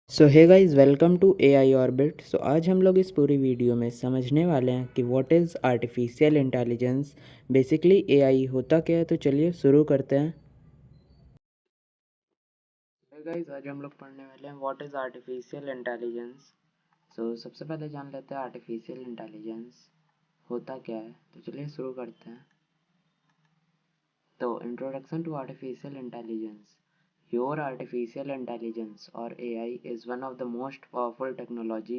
So hey guys, welcome to AI orbit. So आज हम लोग इस पूरी वीडियो में समझने वाले हैं कि what is artificial intelligence. Basically AI होता क्या है। तो चलिए शुरू करते हैं। हे गाइस, आज हम लोग पढ़ने वाले हैं व्हाट इज़ आर्टिफिशियल इंटेलिजेंस। सो सबसे पहले जान लेते हैं आर्टिफिशियल इंटेलिजेंस होता क्या है। तो चलिए शुरू करते हैं। तो introduction to artificial intelligence. Your artificial intelligence or AI is one of the most powerful technology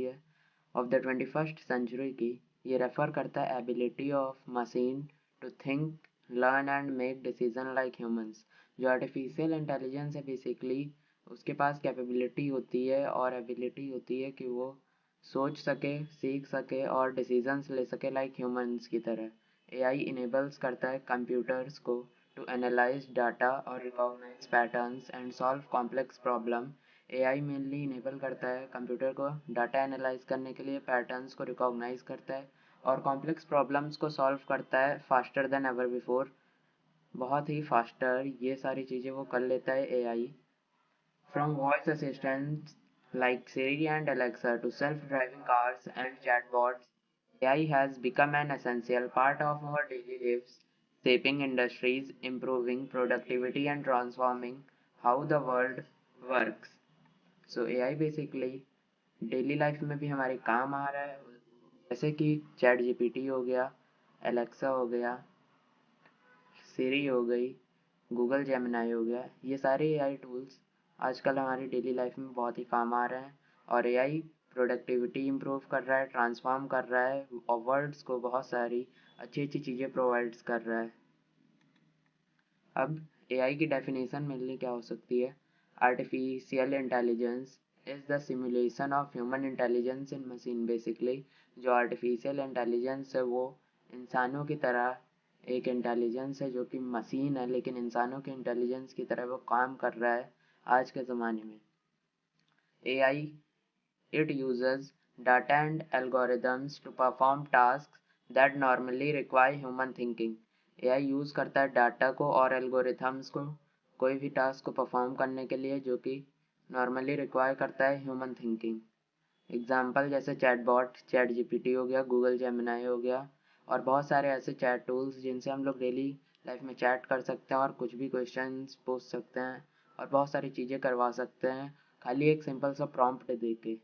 of the 21st century की ये रेफर करता है ability of machine to think, learn and make decision like humans. जो artificial intelligence है basically उसके पास capability होती है और एबिलिटी होती है कि वो सोच सके, सीख सके और डिसीजंस ले सके लाइक ह्यूमंस की तरह। एआई इनेबल्स करता है कंप्यूटर्स को to analyze data or recognize patterns and solve complex problem। AI mainly enable करता है कंप्यूटर को डाटा एनालाइज करने के लिए, पैटर्न्स को रिकॉग्नाइज करता है और कॉम्प्लेक्स प्रॉब्लम्स को सॉल्व करता है फास्टर देन एवर बिफोर। बहुत ही फास्टर ये सारी चीज़ें वो कर लेता है AI. From voice assistants like Siri and Alexa to self-driving cars and chatbots, AI has become an essential part of our daily lives, shaping industries, improving productivity, and transforming how the world works. So AI basically daily life में भी हमारे काम आ रहा है, जैसे कि chat GPT हो गया, एलेक्सा हो गया, सिरी हो गई, गूगल जेमिनाई हो गया। ये सारे एआई टूल्स आजकल हमारी डेली लाइफ में बहुत ही काम आ रहे हैं और एआई प्रोडक्टिविटी इम्प्रूव कर रहा है, ट्रांसफॉर्म कर रहा है और वर्ड्स को बहुत सारी अच्छी अच्छी चीज़ें प्रोवाइड्स कर रहा है। अब एआई की डेफिनेशन मेनली क्या हो सकती है। Artificial intelligence is the simulation of human intelligence in machine. Basically जो आर्टिफिशियल इंटेलिजेंस है वो इंसानों की तरह एक इंटेलिजेंस है जो कि मशीन है, लेकिन इंसानों के इंटेलिजेंस की तरह वो काम कर रहा है आज के ज़माने में। AI it uses data and algorithms to perform tasks that normally require human thinking। AI use करता है डाटा को और एल्गोरिथम्स को कोई भी टास्क को परफॉर्म करने के लिए जो कि नॉर्मली रिक्वायर करता है ह्यूमन थिंकिंग। एग्जाम्पल जैसे चैटबॉट, चैट जीपीटी हो गया, गूगल जेमिनाई हो गया और बहुत सारे ऐसे चैट टूल्स जिनसे हम लोग डेली लाइफ में चैट कर सकते हैं और कुछ भी क्वेश्चंस पूछ सकते हैं और बहुत सारी चीज़ें करवा सकते हैं खाली एक सिंपल सा प्रॉम्प्ट दे के।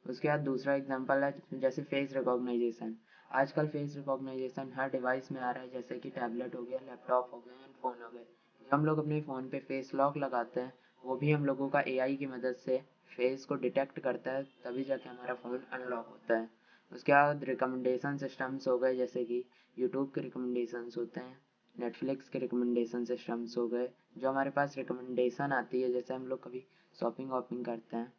उसके बाद दूसरा एग्जांपल है जैसे फेस रिकॉग्नाइजेशन। आजकल फेस रिकॉग्नाइजेशन हर डिवाइस में आ रहा है, जैसे कि टैबलेट हो गया, लैपटॉप हो गया एंड फ़ोन हो गए। हम लोग अपने फ़ोन पे फेस लॉक लगाते हैं, वो भी हम लोगों का एआई की मदद से फेस को डिटेक्ट करता है, तभी जाके हमारा फ़ोन अनलॉक होता है। उसके बाद रिकमेंडेशन सिस्टम्स हो गए, जैसे कि यूट्यूब के रिकमेंडेशंस होते हैं, नेटफ्लिक्स के रिकमेंडेशन सिस्टम्स हो गए, जो हमारे पास रिकमेंडेशन आती है जैसे हम लोग कभी शॉपिंग वॉपिंग करते हैं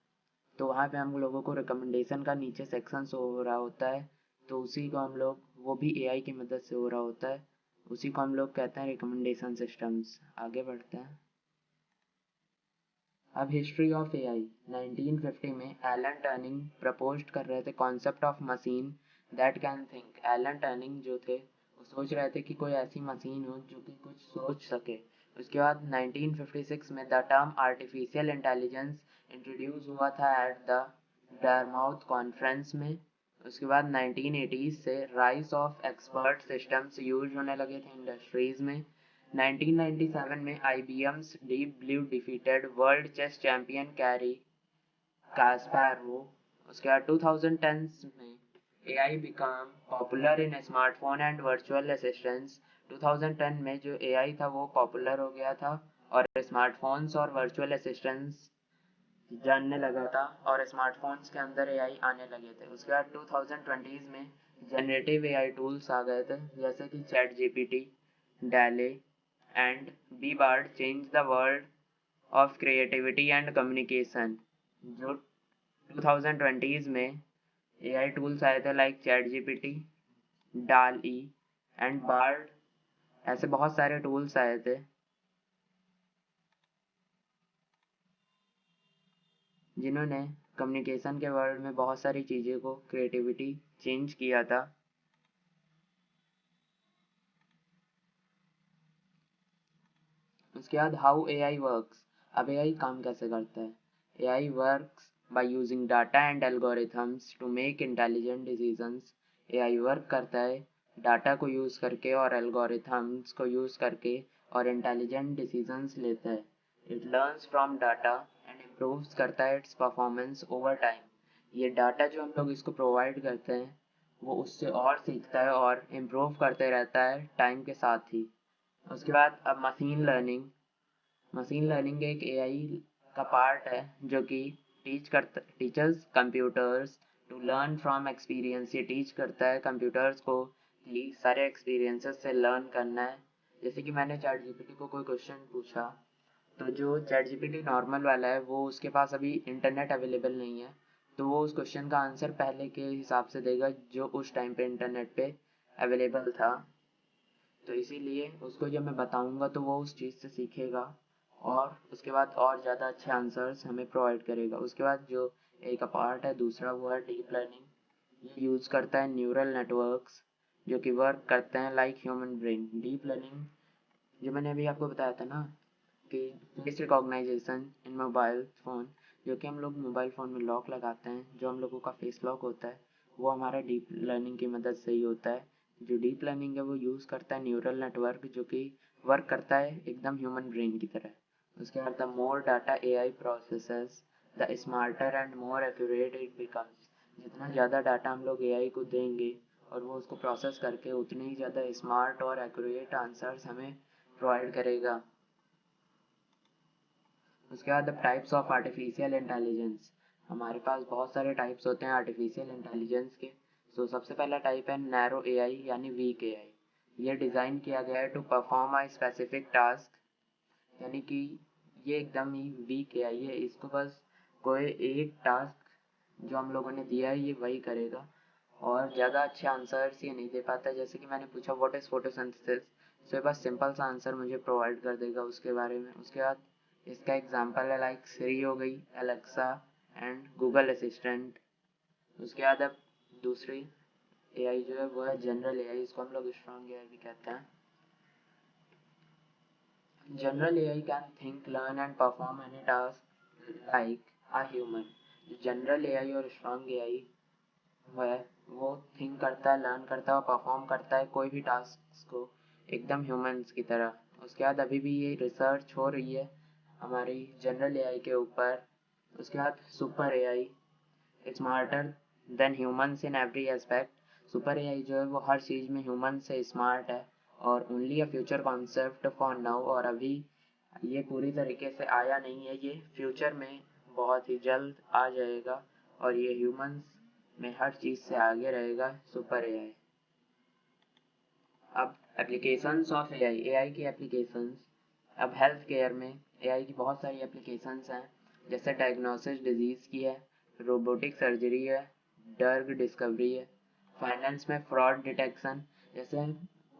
तो वहाँ पे हम लोगों को रिकमेंडेशन का नीचे सेक्शन शो हो रहा होता है। तो उसी को हम लोग, वो भी एआई की मदद से हो रहा होता है, उसी को हम लोग कहते हैं रिकमेंडेशन सिस्टम्स। आगे बढ़ते हैं। अब हिस्ट्री ऑफ एआई। 1950 में एलन टर्निंग प्रपोज्ड कर रहे थे concept of machine that can think. Alan Turing जो थे वो सोच रहे थे कि कोई ऐसी मशीन हो जो कि कुछ सोच सके। उसके बाद 1956 में the term artificial intelligence introduce हुआ था एट द डार्माउथ कॉन्फ्रेंस में। उसके बाद 1980s से rise of expert systems use होने लगे थे इंडस्ट्रीज में। 1997 में IBM's deep blue defeated world chess champion Garry Kasparov. उसके बाद 2010 में AI become popular in smartphone and virtual assistants. 2010 में जो एआई था वो पॉपुलर हो गया था और स्मार्टफोन्स और वर्चुअल असिस्टेंट्स जानने लगा था और स्मार्टफोन्स के अंदर एआई आने लगे थे। उसके बाद 2020s में जनरेटिव एआई टूल्स आ गए थे, जैसे कि chat GPT, DALLE and B Bard change the world of creativity and communication. जो 2020s में एआई टूल्स आए थे लाइक चैट जीपीटी, डाल ई एंड बार्ड, ऐसे बहुत सारे टूल्स आए थे जिन्होंने कम्युनिकेशन के वर्ल्ड में बहुत सारी चीज़ों को, क्रिएटिविटी चेंज किया था। उसके बाद हाउ एआई वर्क्स। अब एआई काम कैसे करता है। AI works by using data and algorithms to make intelligent decisions. AI work करता है डाटा को यूज़ करके और एल्गोरिथम्स को यूज़ करके और इंटेलिजेंट डिसीजंस लेता है. It learns from data and improves करता है इट्स परफॉर्मेंस ओवर टाइम. ये डाटा जो हम लोग इसको प्रोवाइड करते हैं वो उससे और सीखता है और इम्प्रूव करते रहता है टाइम के साथ ही. उसके बाद अब मशीन लर्निंग एक एआई का पार्ट है जो कि teachers computers to learn from experience. ये टीच करता है कंप्यूटर्स को कि सारे एक्सपीरियंसेस से लर्न करना है. जैसे कि मैंने चैट जीपीटी को कोई क्वेश्चन पूछा तो जो चैट जीपीटी नॉर्मल वाला है वो उसके पास अभी इंटरनेट अवेलेबल नहीं है, तो वो उस क्वेश्चन का आंसर पहले के हिसाब से देगा जो उस टाइम पे इंटरनेट पे अवेलेबल था. तो इसीलिए उसको जब मैं बताऊंगा तो वो उस चीज़ से सीखेगा और उसके बाद और ज़्यादा अच्छे आंसर्स हमें प्रोवाइड करेगा. उसके बाद जो एक पार्ट है दूसरा वो है डीप लर्निंग. ये यूज़ करता है न्यूरल नेटवर्क्स जो कि वर्क करते हैं like human brain. Deep learning जो मैंने अभी आपको बताया था ना कि फेस रिकॉग्नाइजेशन इन मोबाइल फ़ोन, जो कि हम लोग मोबाइल फ़ोन में लॉक लगाते हैं, जो हम लोगों का फेस लॉक होता है वो हमारा डीप लर्निंग की मदद से ही होता है. जो डीप लर्निंग है वो यूज़ करता है न्यूरल नेटवर्क जो कि वर्क करता है एकदम ह्यूमन ब्रेन की तरह. उसके बाद the more data AI processes the smarter and more accurate it becomes. जितना ज़्यादा डाटा हम लोग एआई को देंगे और वो उसको प्रोसेस करके उतने ही ज़्यादा स्मार्ट और एक्यूरेट आंसर्स हमें प्रोवाइड करेगा. उसके बाद अब टाइप्स ऑफ आर्टिफिशियल इंटेलिजेंस. हमारे पास बहुत सारे टाइप्स होते हैं आर्टिफिशियल इंटेलिजेंस के. तो सबसे पहला टाइप है नैरो एआई यानी वीक एआई. ये डिज़ाइन किया गया है to perform a specific task, यानी कि ये एकदम ही वीक एआई है. इसको बस कोई एक टास्क जो हम लोगों ने दिया है ये वही करेगा और ज़्यादा अच्छे आंसर्स ये नहीं दे पाता. जैसे कि मैंने पूछा व्हाट इज़ फोटोसिंथेसिस, तो ये बस सिंपल सा आंसर मुझे प्रोवाइड कर देगा उसके बारे में. उसके बाद इसका एग्जांपल है लाइक सिरी हो गई, एलेक्सा एंड गूगल असिस्टेंट. उसके बाद अब दूसरी एआई जो है वो है जनरल एआई. इसको हम लोग स्ट्रॉन्ग एआई भी कहते हैं. General AI can think, learn and perform any task like a human. General AI और स्ट्रॉन्ग एआई वह वो थिंक करता है, लर्न करता है और परफॉर्म करता है कोई भी टास्क को एकदम ह्यूमंस की तरह. उसके बाद अभी भी ये रिसर्च हो रही है हमारी जनरल एआई के ऊपर. उसके बाद super AI smarter than humans in every aspect. Super AI जो है वो हर चीज़ में ह्यूमन से स्मार्ट है और only a future concept for now. और अभी ये पूरी तरीके से आया नहीं है, ये फ्यूचर में बहुत ही जल्द आ जाएगा और ये ह्यूमंस में हर चीज़ से आगे रहेगा सुपर एआई. अब एप्लीकेशंस ऑफ एआई, एआई की एप्लीकेशंस. अब हेल्थ केयर में एआई की बहुत सारी एप्लीकेशंस हैं. जैसे डायग्नोसिस डिजीज़ की है, रोबोटिक सर्जरी है, ड्रग डिस्कवरी है. फाइनेंस में फ्रॉड डिटेक्शन. जैसे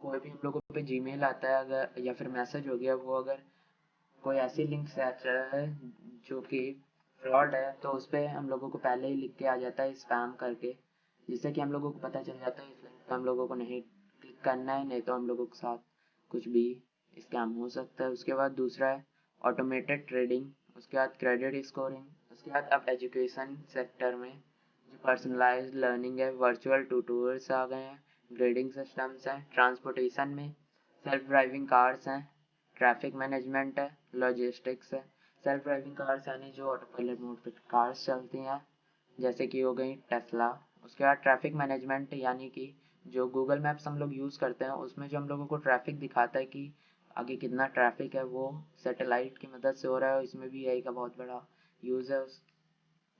कोई भी हम लोगों पे जीमेल आता है अगर या फिर मैसेज हो गया, वो अगर कोई ऐसी लिंक से आता है जो कि फ्रॉड है तो उस पर हम लोगों को पहले ही लिख के आ जाता है स्पैम करके, जिससे कि हम लोगों को पता चल जाता है इस लिंक पर हम लोगों को नहीं क्लिक करना है, नहीं तो हम लोगों के साथ कुछ भी स्कैम हो सकता है. उसके बाद दूसरा है ऑटोमेटेड ट्रेडिंग. उसके बाद क्रेडिट स्कोरिंग. उसके बाद अब एजुकेशन सेक्टर में जो पर्सनलाइज्ड लर्निंग है, वर्चुअल ट्यूटर्स आ गए हैं, ग्रेडिंग सिस्टम्स हैं. ट्रांसपोर्टेशन में सेल्फ ड्राइविंग कार्स हैं, ट्रैफिक मैनेजमेंट है, लॉजिस्टिक्स है. सेल्फ ड्राइविंग कार्स यानी जो ऑटो पायलट मोड पे कार्स चलती हैं जैसे कि हो गई टेस्ला. उसके बाद ट्रैफिक मैनेजमेंट यानी कि जो गूगल मैप्स हम लोग यूज़ करते हैं उसमें जो हम लोगों को ट्रैफिक दिखाता है कि आगे कितना ट्रैफिक है वो सैटेलाइट की मदद से हो रहा है और इसमें भी एआई का बहुत बड़ा यूज़ है.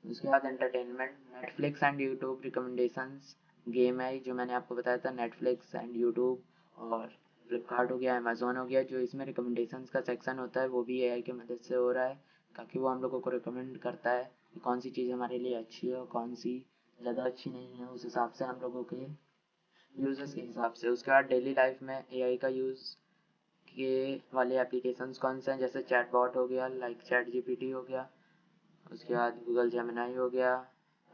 उसके बाद entertainment, Netflix and YouTube recommendations. Game है जो मैंने आपको बताया था, नेटफ्लिक्स एंड यूट्यूब और फ्लिपकार्ट हो गया, अमेजोन हो गया, जो इसमें रिकमेंडेशंस का सेक्शन होता है वो भी एआई की मदद से हो रहा है ताकि वो हम लोगों को रिकमेंड करता है कि कौन सी चीज़ हमारे लिए अच्छी है और कौन सी ज़्यादा अच्छी नहीं है, उस हिसाब से हम लोगों के यूज़र्स के हिसाब से. उसके बाद डेली लाइफ में एआई का यूज़ के वाले एप्लीकेशंस कौन से हैं, जैसे चैटबॉट हो गया लाइक चैट जीपीटी हो गया. उसके बाद गूगल जेमिनाई हो गया,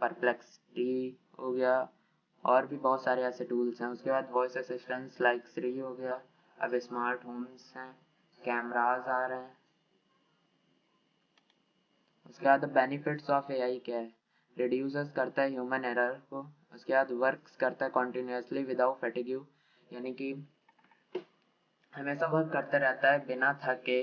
परप्लेक्सिटी हो गया और भी बहुत सारे ऐसे टूल्स हैं. उसके बाद वॉइस असिस्टेंट्स लाइक सिरी हो गया. अब स्मार्ट होम्स हैं, कैमराज आ रहे हैं. उसके बाद बेनिफिट्स ऑफ एआई क्या है, रिड्यूसेस करता है ह्यूमन एरर को। उसके बाद वर्क्स करता है कॉन्टिन्यूसली विदाउट फैटिग्यू, यानी कि हमेशा वर्क करते रहता है बिना थके,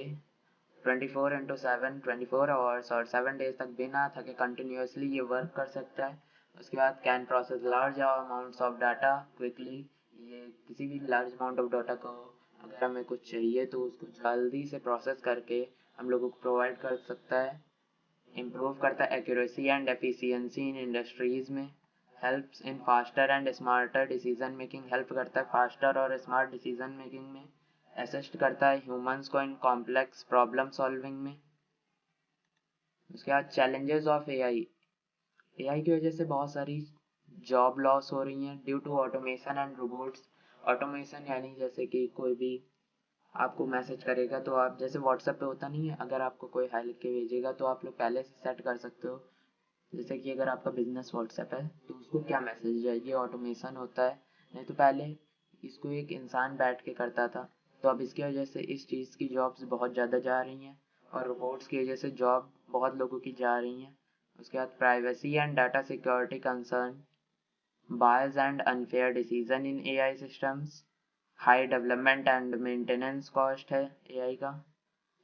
24/7 24 आवर्स और 7 डेज तक बिना थके कंटिन्यूसली ये वर्क कर सकता है। उसके बाद can process large amounts of data quickly, ये किसी भी लार्ज अमाउंट ऑफ डाटा को अगर हमें कुछ चाहिए तो उसको जल्दी से प्रोसेस करके हम लोगों को प्रोवाइड कर सकता है। इम्प्रूव करता है accuracy and efficiency in industries में। Helps in faster and smarter decision making, help करता है फास्टर और स्मार्ट डिसीजन मेकिंग में। असिस्ट करता है ह्यूमंस को इन कॉम्प्लेक्स प्रॉब्लम सॉल्विंग में। उसके बाद चैलेंजेस ऑफ एआई, एआई की वजह से बहुत सारी जॉब लॉस हो रही हैं due to automation and robots. Automation यानी जैसे कि कोई भी आपको मैसेज करेगा तो आप जैसे व्हाट्सएप पे होता नहीं है, अगर आपको कोई हाई लिख के भेजेगा तो आप लोग पहले से सेट कर सकते हो। जैसे कि अगर आपका बिजनेस व्हाट्सएप है तो उसको क्या मैसेज जाए, ये ऑटोमेशन होता है। नहीं तो पहले इसको एक इंसान बैठ के करता था, तो अब इसकी वजह से इस चीज़ की जॉब्स बहुत ज़्यादा जा रही हैं और रोबोट्स की वजह से जॉब बहुत लोगों की जा रही हैं। उसके बाद privacy and data security concern, bias and unfair decision in AI systems, high development and maintenance cost है एआई का।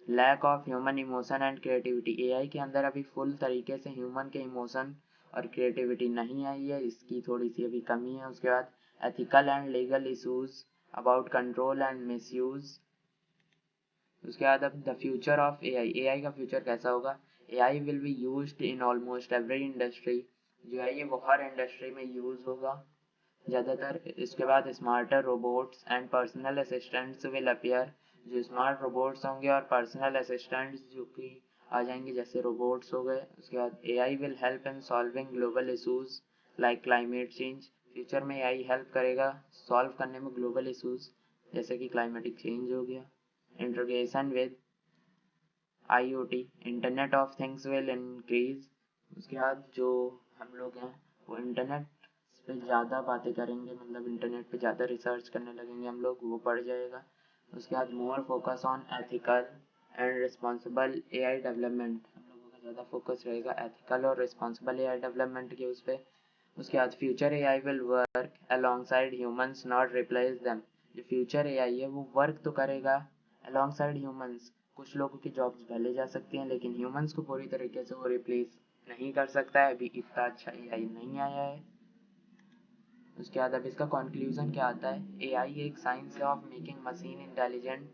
Lack of human emotion and creativity, AI के अंदर अभी फुल तरीके से ह्यूमन के इमोशन और क्रिएटिविटी नहीं आई है, इसकी थोड़ी सी अभी कमी है। उसके बाद ethical and legal issues about control and misuse. उसके बाद अब the future of AI, AI का फ्यूचर कैसा होगा। AI will be used in almost every industry, जो है ये वो हर इंडस्ट्री में यूज़ होगा ज़्यादातर। इसके बाद smarter robots and personal assistants will appear, जो स्मार्ट रोबोट्स होंगे और पर्सनल असिस्टेंट्स जो कि आ जाएंगे जैसे रोबोट्स हो गए। उसके बाद AI will help in solving global issues like climate change, future में एआई हेल्प करेगा सॉल्व करने में ग्लोबल इशूज़ जैसे कि क्लाइमेटिक चेंज हो गया। Integration with IoT, internet of things will increase. उसके बाद जो हम लोग हैं वो इंटरनेट पे ज़्यादा बातें करेंगे, मतलब इंटरनेट पे ज़्यादा रिसर्च करने लगेंगे हम लोग, वो बढ़ जाएगा। उसके बाद more focus on ethical and responsible AI development, हम लोगों का ज़्यादा फोकस रहेगा एथिकल और रिस्पॉन्सिबल एआई डेवलपमेंट के उस पर। उसके बाद future AI will work alongside humans not replace them, जो फ्यूचर एआई है वो वर्क तो करेगा अलोंगसाइड ह्यूमंस। कुछ लोगों की जॉब्स भले जा सकती हैं लेकिन ह्यूमंस को पूरी तरीके से वो रिप्लेस नहीं कर सकता है, अभी इतना अच्छा एआई नहीं आया है। उसके बाद अब इसका कंक्लूजन क्या आता है, एआई एक science of making machine intelligent,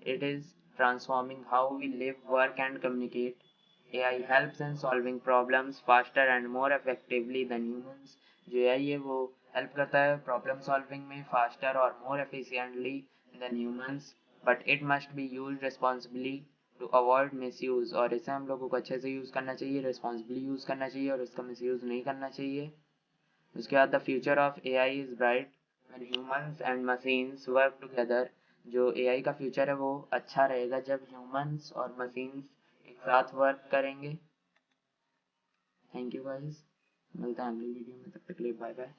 it is transforming how we live work and communicate. AI helps in solving problems faster and more effectively than humans, जो एआई है वो हेल्प करता है प्रॉब्लम सॉल्विंग में फास्टर और more efficiently than humans, but it must be used responsibly to avoid misuse, और इसे हम लोगों को अच्छे से यूज़ करना चाहिए, रिस्पॉन्सिबली यूज़ करना चाहिए और इसका मिसयूज़ नहीं करना चाहिए। उसके बाद the future of AI is bright when humans and machines work together, जो एआई का फ्यूचर है वो अच्छा रहेगा जब ह्यूमंस और मशीन्स एक साथ वर्क करेंगे। थैंक यू गाइस, मिलते हैं अगली वीडियो में, तब तक के लिए बाय बाय।